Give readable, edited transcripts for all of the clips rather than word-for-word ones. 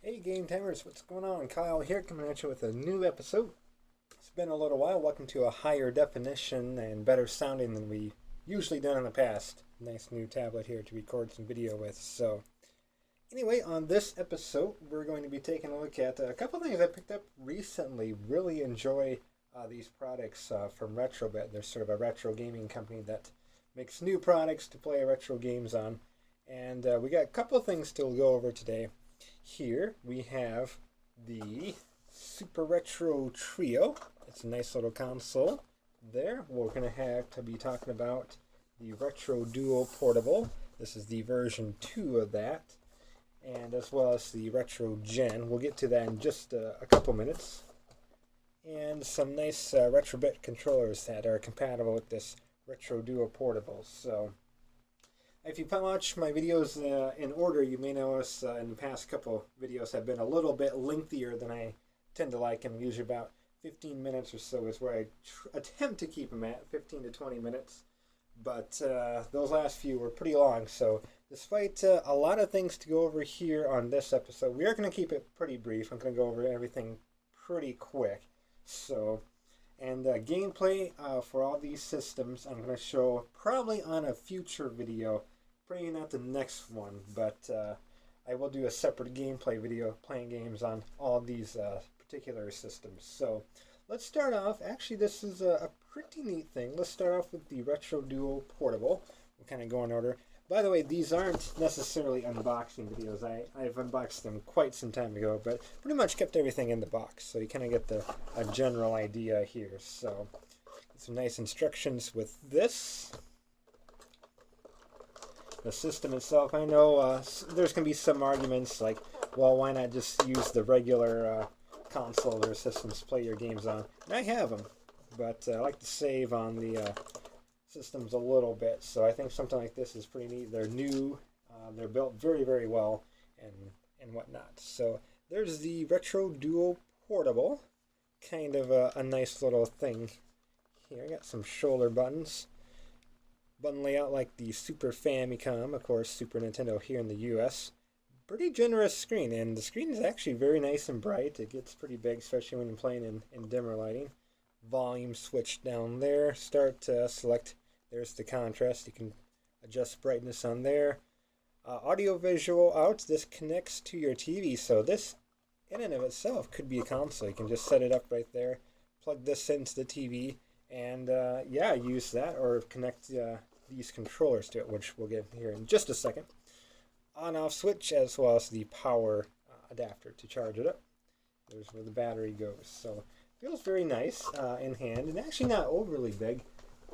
Hey Game Timers, what's going on? Kyle here, coming at you with a new episode. It's been a little while. Welcome to a higher definition and better sounding than we usually done in the past. Nice new tablet here to record some video with. So anyway, on this episode, we're going to be taking a look at a couple things I picked up recently. Really enjoy these products from RetroBit. They're sort of a retro gaming company that makes new products to play retro games on. And we got a couple things to go over today. Here we have the SuperRetroTrio. It's a nice little console. There, we're going to have to be talking about the RetroDuoPortable. This is the version 2 of that, and as well as the RetroGen. We'll get to that in just a couple minutes. And some nice RetroBit controllers that are compatible with this RetroDuoPortable. So if you watch my videos in order, you may notice in the past couple videos have been a little bit lengthier than I tend to like them. Usually about 15 minutes or so is where I attempt to keep them at, 15 to 20 minutes. But those last few were pretty long. So despite a lot of things to go over here on this episode, we are going to keep it pretty brief. I'm going to go over everything pretty quick. So, and gameplay for all these systems I'm going to show probably on a future video. Probably not the next one, but I will do a separate gameplay video playing games on all these particular systems. So let's start off. Actually, this is a pretty neat thing. Let's start off with the RetroDuoPortable. We'll kind of go in order. By the way, these aren't necessarily unboxing videos. I've unboxed them quite some time ago, but pretty much kept everything in the box, so you kind of get a general idea here. So some nice instructions with this. The system itself, I know there's going to be some arguments like, well, why not just use the regular console or systems to play your games on? And I have them, but I like to save on the systems a little bit, so I think something like this is pretty neat. They're new, they're built very, very well, and whatnot. So there's the RetroDuoPortable, kind of a nice little thing here. I got some shoulder buttons. Button layout like the Super Famicom, of course, Super Nintendo here in the US. Pretty generous screen, and the screen is actually very nice and bright. It gets pretty big, especially when you're playing in dimmer lighting. Volume switch down there. Start to select. There's the contrast. You can adjust brightness on there. Audio visual out. This connects to your TV, so this in and of itself could be a console. You can just set it up right there, plug this into the TV, and yeah, use that or connect these controllers to it, which we'll get here in just a second. On-off switch, as well as the power adapter to charge it up. There's where the battery goes. So feels very nice in hand, and actually not overly big.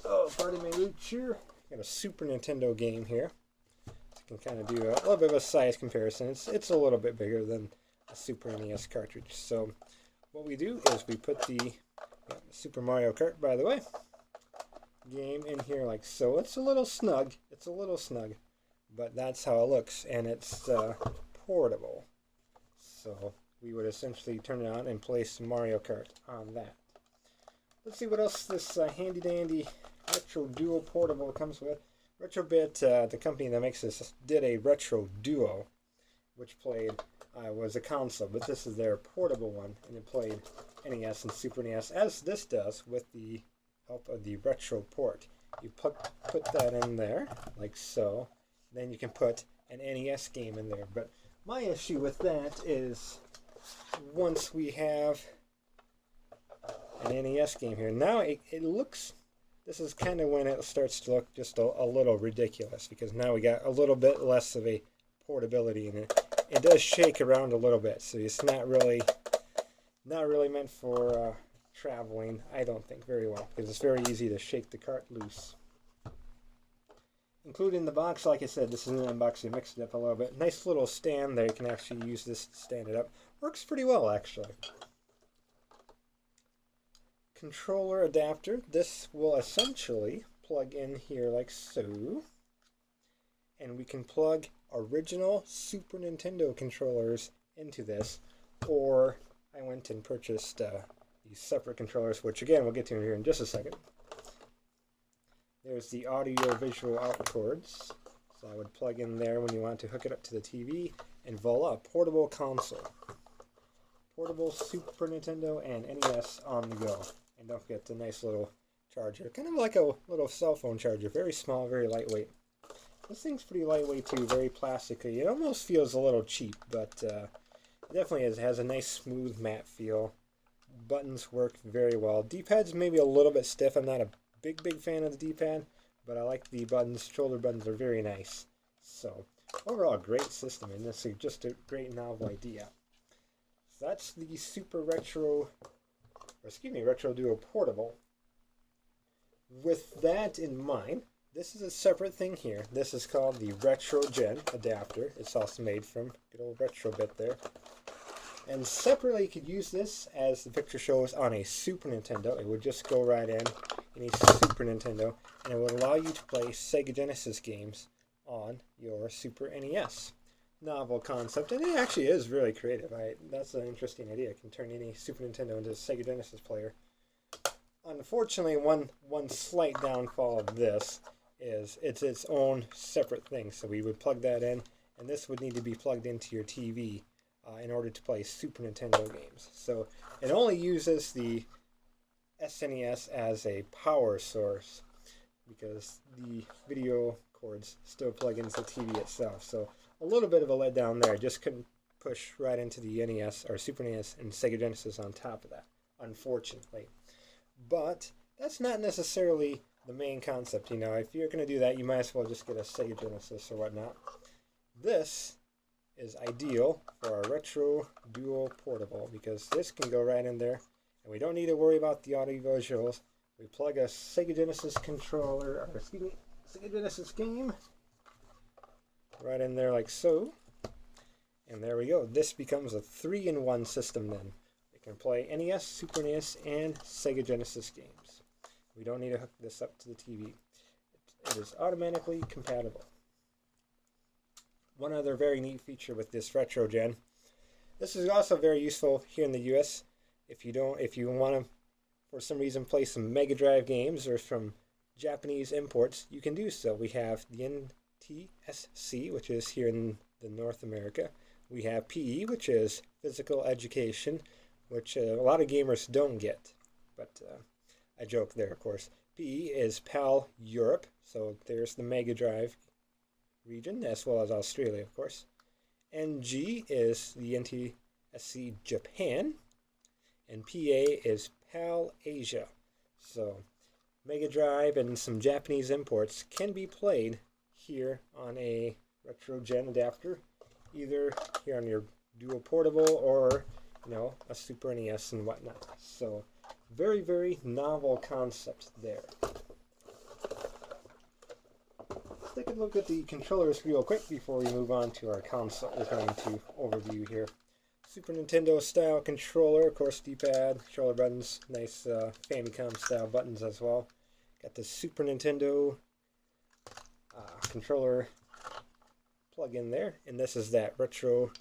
Oh, pardon my reach here. Got a Super Nintendo game here. So you can kind of do a little bit of a size comparison. It's a little bit bigger than a Super NES cartridge. So what we do is we put the Super Mario Kart, by the way, game in here like so. It's a little snug. But that's how it looks, and it's portable. So we would essentially turn it on and place Mario Kart on that. Let's see what else this handy dandy RetroDuoPortable comes with. RetroBit, the company that makes this, did a Retro Duo, which played was a console, but this is their portable one, and it played NES and Super NES, as this does with the help of the Retro Port. You put that in there, like so. Then you can put an NES game in there. But my issue with that is once we have an NES game here, now it looks, this is kind of when it starts to look just a little ridiculous, because now we got a little bit less of a portability in it. It does shake around a little bit, so it's not really meant for traveling, I don't think, very well, because it's very easy to shake the cart loose. Included in the box, like I said, this is an unboxing, mixed it up a little bit. Nice little stand there. You can actually use this to stand it up. Works pretty well, actually. Controller adapter. This will essentially plug in here like so. And we can plug original Super Nintendo controllers into this. Or I went and purchased these separate controllers, which again we'll get to here in just a second. There's the audio visual out cords. So I would plug in there when you want to hook it up to the TV, and voila, portable console. Portable Super Nintendo and NES on the go. And don't forget the nice little charger. Kind of like a little cell phone charger. Very small, very lightweight. This thing's pretty lightweight too, very plasticky. It almost feels a little cheap, but it definitely is. It has a nice smooth matte feel. Buttons work very well. D-pad's maybe a little bit stiff. I'm not a big fan of the D-pad, but I like the buttons. Shoulder buttons are very nice. So overall, great system, and this is just a great novel idea. So that's the RetroDuo Portable. With that in mind, this is a separate thing here. This is called the RetroGen adapter. It's also made from good old Retrobit there. And separately, you could use this, as the picture shows, on a Super Nintendo. It would just go right in a Super Nintendo, and it would allow you to play Sega Genesis games on your Super NES. Novel concept, and it actually is really creative. That's an interesting idea. It can turn any Super Nintendo into a Sega Genesis player. Unfortunately, one slight downfall of this is it's its own separate thing. So we would plug that in, and this would need to be plugged into your TV in order to play Super Nintendo games. So it only uses the SNES as a power source because the video cords still plug into the TV itself. So a little bit of a letdown there. Just couldn't push right into the NES or Super NES and Sega Genesis on top of that, unfortunately. But that's not necessarily the main concept. You know, if you're going to do that, you might as well just get a Sega Genesis or whatnot. This is ideal for our RetroDuo Portable because this can go right in there, and we don't need to worry about the audio visuals. We plug a Sega Genesis controller, or excuse me, Sega Genesis game right in there like so, and there we go. This becomes a 3-in-1 system then. We can play NES, Super NES, and Sega Genesis games. We don't need to hook this up to the TV. It is automatically compatible. One other very neat feature with this RetroGen. This is also very useful here in the US. If you want to, for some reason, play some Mega Drive games or from Japanese imports, you can do so. We have the NTSC, which is here in the North America. We have PE, which is physical education, which a lot of gamers don't get. But I joke there, of course. PE is PAL Europe, so there's the Mega Drive region, as well as Australia, of course. NG is the NTSC Japan, and PA is PAL Asia. So Mega Drive and some Japanese imports can be played here on a RetroGen adapter, either here on your Duo Portable or, you know, a Super NES and whatnot. So very, very novel concept there. Let's take a look at the controllers real quick before we move on to our console. We're going to overview here. Super Nintendo style controller, of course, D-pad, shoulder buttons, nice Famicom style buttons as well. Got the Super Nintendo controller plug in there, and this is that retro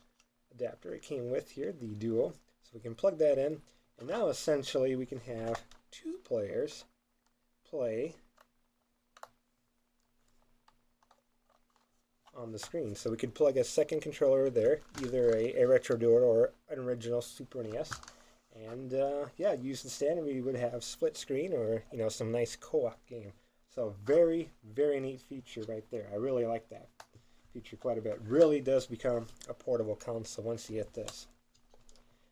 adapter it came with here, the Duo. So we can plug that in, and now essentially we can have two players play on the screen. So we could plug a second controller there, either a RetroDuo or an original Super NES, and yeah, use the stand, and we would have split screen or, you know, some nice co-op game. So very, very neat feature right there. I really like that feature quite a bit. Really does become a portable console once you get this.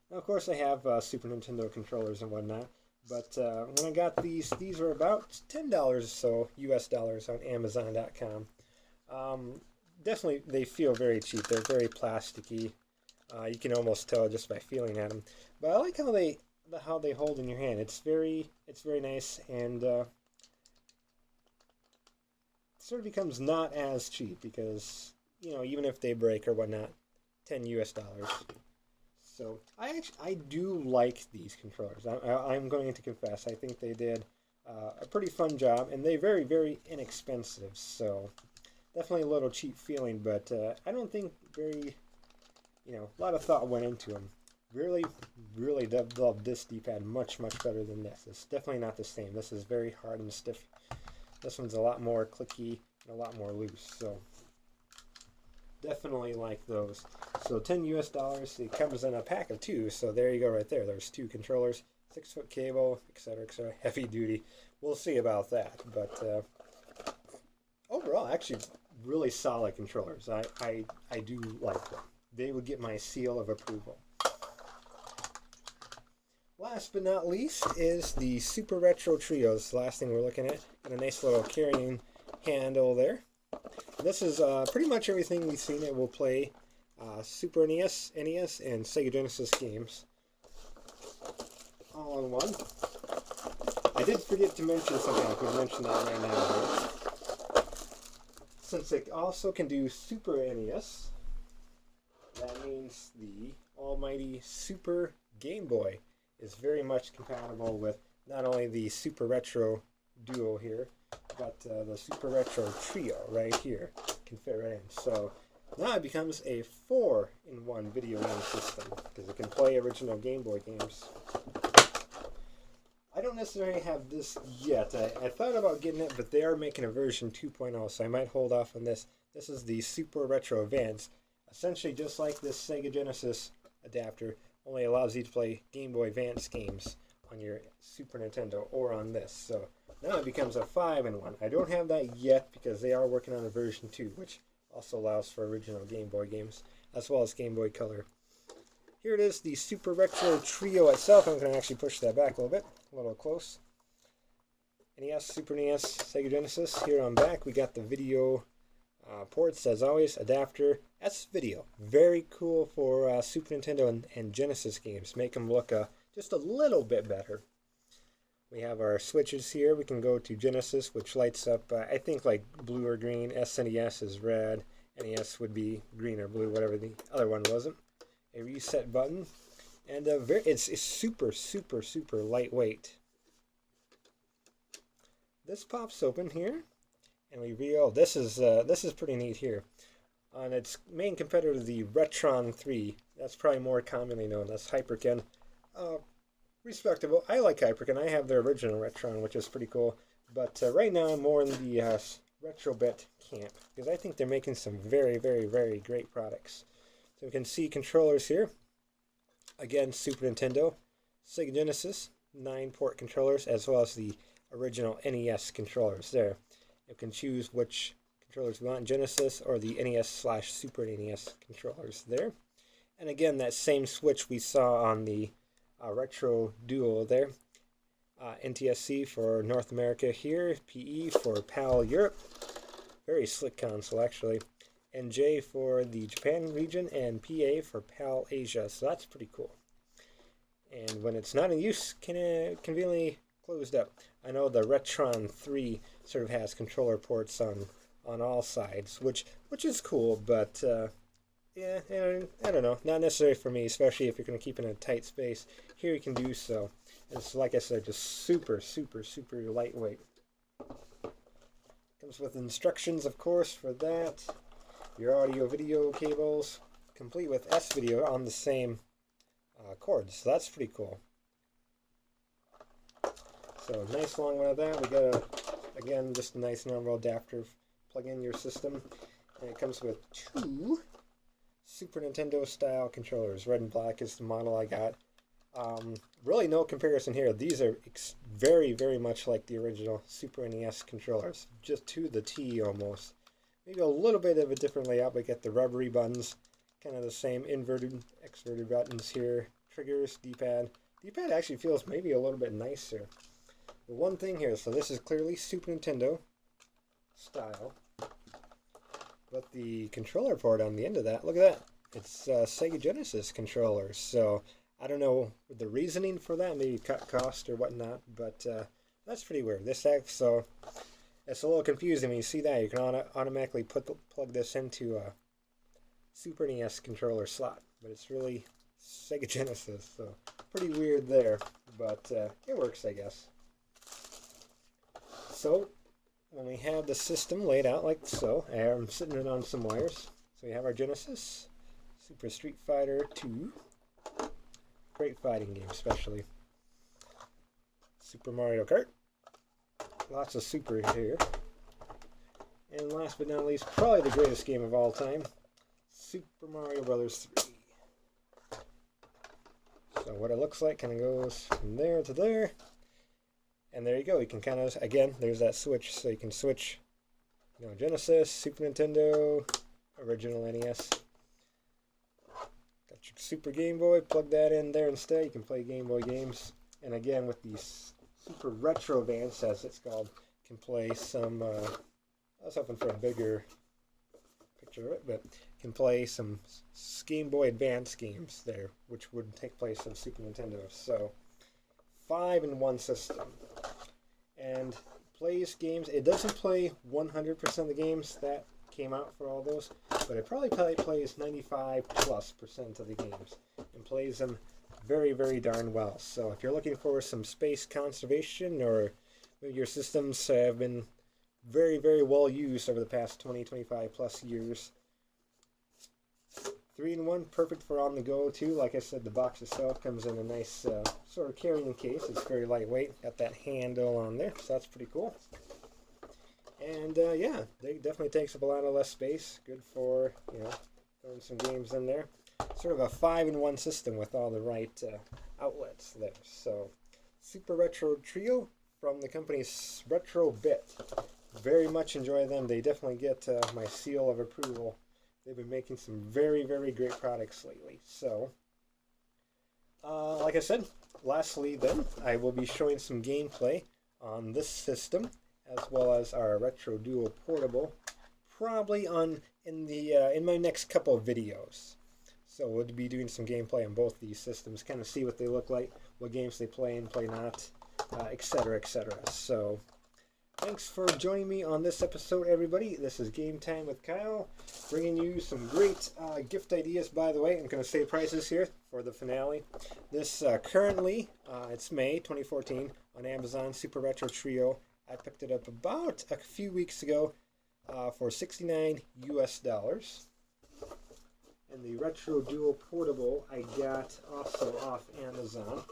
Now, of course, I have Super Nintendo controllers and whatnot, but when I got these were about $10 or so, US dollars, on Amazon.com. Definitely, they feel very cheap. They're very plasticky. You can almost tell just by feeling at them. But I like how they hold in your hand. It's very nice, and sort of becomes not as cheap because, you know, even if they break or whatnot, $10 US. So I do like these controllers. I'm going to confess, I think they did a pretty fun job, and they're very, very inexpensive. So definitely a little cheap feeling, but I don't think very, you know, a lot of thought went into them. Really, really love this D-pad much, much better than this. It's definitely not the same. This is very hard and stiff. This one's a lot more clicky and a lot more loose. So Definitely like those. So $10 US. It comes in a pack of 2. So there you go, right there. There's 2 controllers, 6-foot cable, etc., etc. Heavy duty. We'll see about that. But overall, actually, really solid controllers. I do like them. They would get my seal of approval. Last but not least is the Super Retro Trio. This is the last thing we're looking at. Got a nice little carrying handle there. This is pretty much everything we've seen. It will play Super NES, NES, and Sega Genesis games all in one. I did forget to mention something. I could mention that right now. Since it also can do Super NES, that means the almighty Super Game Boy is very much compatible with not only the Super Retro Duo here, but the Super Retro Trio right here can fit right in. So now it becomes a 4-in-1 video game system because it can play original Game Boy games. I don't necessarily have this yet. I thought about getting it, but they are making a version 2.0, so I might hold off on this. This is the Super Retro Advance. Essentially just like this Sega Genesis adapter, only allows you to play Game Boy Advance games on your Super Nintendo or on this. So now it becomes a 5-in-1. I don't have that yet because they are working on a version 2, which also allows for original Game Boy games, as well as Game Boy Color. Here it is, the Super Retro Trio itself. I'm going to actually push that back a little bit, a little close. NES, Super NES, Sega Genesis. Here on back, we got the video ports, as always, adapter. That's video. Very cool for Super Nintendo and Genesis games. Make them look just a little bit better. We have our switches here. We can go to Genesis, which lights up, I think, like blue or green. SNES is red. NES would be green or blue, whatever the other one wasn't. A reset button. And it's super, super, super lightweight. This pops open here. And we reveal, this is pretty neat here. On its main competitor, the Retron 3, that's probably more commonly known as Hyperkin. Respectable. I like Hyperkin. I have their original Retron, which is pretty cool. But right now I'm more in the Retrobit camp, because I think they're making some very, very, very great products. So we can see controllers here. Again, Super Nintendo, Sega Genesis, 9-port controllers, as well as the original NES controllers there. You can choose which controllers we want, Genesis or the NES/Super NES controllers there. And again, that same switch we saw on the Retro Duo there. NTSC for North America here, PE for PAL Europe. Very slick console, actually. NJ for the Japan region, and PA for PAL Asia. So that's pretty cool. And when it's not in use, conveniently closed up. I know the Retron 3 sort of has controller ports on all sides, which is cool, but yeah, I don't know, not necessary for me, especially if you're going to keep it in a tight space. Here you can do so. And it's, like I said, just super, super, super lightweight. Comes with instructions, of course, for that. Your audio-video cables, complete with S-video on the same cords. So that's pretty cool. So nice long one of that. We got again, just a nice normal adapter. Plug in your system, and it comes with 2 Super Nintendo style controllers. Red and black is the model I got. Really no comparison here. These are very, very much like the original Super NES controllers, just to the T almost. Maybe a little bit of a different layout, but get the rubbery buttons, kind of the same inverted, exverted buttons here. Triggers, D-pad. D-pad actually feels maybe a little bit nicer. The one thing here, so this is clearly Super Nintendo style, but the controller port on the end of that, look at that. It's Sega Genesis controllers. So I don't know the reasoning for that, maybe cut cost or whatnot, but that's pretty weird. So it's a little confusing when you see that. You can automatically plug this into a Super NES controller slot, but it's really Sega Genesis, so pretty weird there, but it works, I guess. So when we have the system laid out like so, I'm sitting it on some wires. So we have our Genesis, Super Street Fighter 2, great fighting game especially. Super Mario Kart, lots of super here. And last but not least, probably the greatest game of all time, Super Mario Brothers 3. So what it looks like kind of goes from there to there. And there you go. You can kind of, again, there's that switch. So you can switch, Genesis, Super Nintendo, original NES. Got your Super Game Boy, plug that in there instead. You can play Game Boy games. And again, with the Super Retro Advance, as it's called, you can play some, I was hoping for a bigger picture of it, but you can play some Game Boy Advance games there, which would take place on Super Nintendo. So, 5-in-1 system. And plays games. It doesn't play 100% of the games that came out for all those, but it probably plays 95+% of the games and plays them very, very darn well. So if you're looking for some space conservation, or maybe your systems have been very, very well used over the past 20-25+ years, 3-in-1, perfect for on the go too. Like I said, the box itself comes in a nice sort of carrying case. It's very lightweight. Got that handle on there, so that's pretty cool. And yeah, it definitely takes up a lot of less space. Good for throwing some games in there. Sort of a 5-in-1 system with all the right outlets there. So, Super Retro Trio from the company RetroBit. Very much enjoy them. They definitely get my seal of approval. They've been making some very, very great products lately. So, like I said, lastly then, I will be showing some gameplay on this system, as well as our RetroDuoPortable, probably in my next couple of videos. So we'll be doing some gameplay on both these systems, kind of see what they look like, what games they play and play not, etc., etc. So, thanks for joining me on this episode, everybody. This is Game Time with Kyle, bringing you some great gift ideas. By the way, I'm going to say prices here for the finale. This currently, it's May 2014 on Amazon, Super Retro Trio. I picked it up about a few weeks ago for $69 US. And the RetroDuoPortable I got also off Amazon.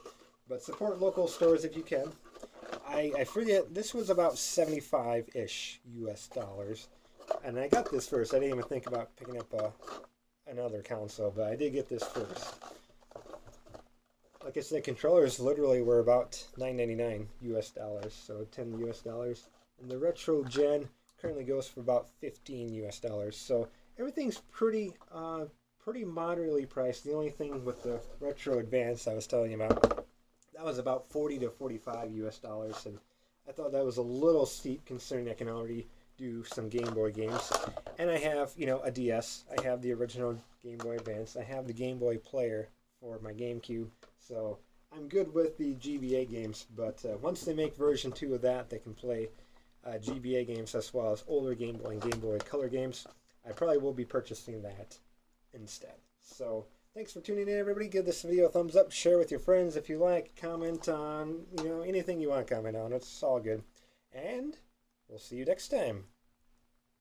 But support local stores if you can. I forget, this was about 75-ish US dollars. And I got this first. I didn't even think about picking up another console, but I did get this first. Like I said, controllers literally were about $9.99 US dollars, so $10 US dollars. And the RetroGen currently goes for about $15 US dollars. So everything's pretty moderately priced. The only thing with the Retro Advance I was telling you about, that was about $40 to $45 US dollars, and I thought that was a little steep considering I can already do some Game Boy games. And I have, a DS. I have the original Game Boy Advance. I have the Game Boy Player for my GameCube, so I'm good with the GBA games. But once they make version 2 of that, they can play GBA games as well as older Game Boy and Game Boy Color games. I probably will be purchasing that instead. So thanks for tuning in, everybody. Give this video a thumbs up, share with your friends if you like, comment on anything you want to comment on. It's all good, and we'll see you next time.